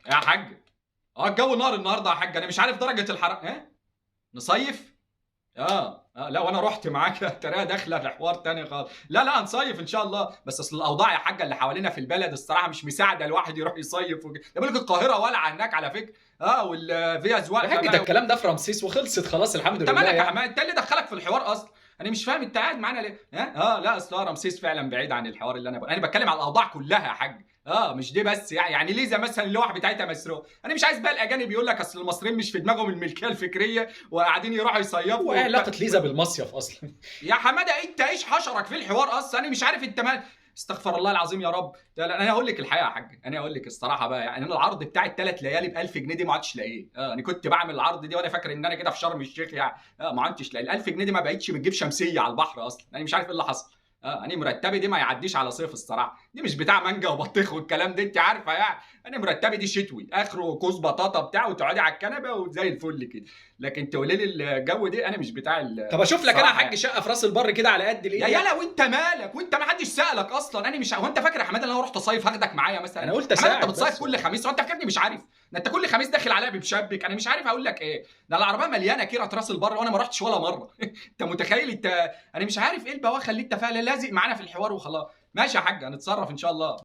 يا حاج، الجو نار النهارده يا حاج، انا مش عارف درجه الحراره. نصيف؟ لا وانا رحت معاك ترى داخله في حوار تاني خالص. لا هنصيف ان شاء الله، بس اصل الاوضاع يا حاجه اللي حوالينا في البلد الصراحه مش مساعده الواحد يروح يصيف ده بيقول لك القاهره والعه هناك على فكره. واللي فيها يا زواقه حاج ده بقى. الكلام ده في رمسيس وخلصت خلاص الحمد انت لله مالك يا يعني. حماد؟ انت اللي دخلك في الحوار اصلا. انا مش فاهم انت قاعد معانا ليه. لا اصل رمسيس فعلا بعيد عن الحوار اللي انا بتكلم على الاوضاع كلها يا حاج. مش دي بس يعني ليزا مثلا اللوحه بتاعتها مسروقه. انا مش عايز بقى الاجانب يقول لك اصل المصريين مش في دماغهم الملكيه الفكريه وقاعدين يروحوا هو ايه يصيفوا علاقه وبتاع. ليزا بالمصيف اصلا؟ يا حماده انت ايش حشرك في الحوار اصلا؟ انا مش عارف انت مال. استغفر الله العظيم يا رب. لا انا هقول لك الحقيقه يا حاج، انا هقول لك الصراحه بقى، يعني انا العرض بتاع الثلاث ليالي ب 1000 جنيه دي ما عدتش لاقيه. انا كنت بعمل العرض دي وانا فاكر ان انا كده في شرم الشيخ يعني. ما عدتش لاقي ال 1000 جنيه دي، ما بقتش بتجيب شمسيه على البحر اصلا. انا مش عارف ايه اللي حصل. انا مرتبي دي ما يعديش على صيف الصراحه، دي مش بتاع مانجا وبطيخ والكلام ده انت عارفه يعني. انا مرتبي دي شتوي، اخره كوز بطاطا بتاع وتقعدي على الكنبه وزي الفل كده. لكن تقولي لي الجو دي انا مش بتاع طب اشوف لك انا يا الصراحه حاج يعني. شقه في راس البر كده على قد يا الايد يعني. يلا وانت مالك؟ وانت ما حدش سالك اصلا. انا مش هو انت فاكر يا حماده ان انا رحت اصيف هاخدك معايا انا مثلا؟ قلت حماده انت اساعد بتصيف بس كل والله. خميس وانت فاكرني مش عارف؟ ده انت كل خميس داخل عليا بمشبك. انا مش عارف اقول لك ايه. ده العربيه مليانه كيره راس البر وانا ما رحتش ولا مره. انت متخيل انت؟ انا مش عارف ايه البواخه اللي انت فيها، لازق معانا في الحوار وخلاص. ماشي يا حاج هنتصرف ان شاء الله.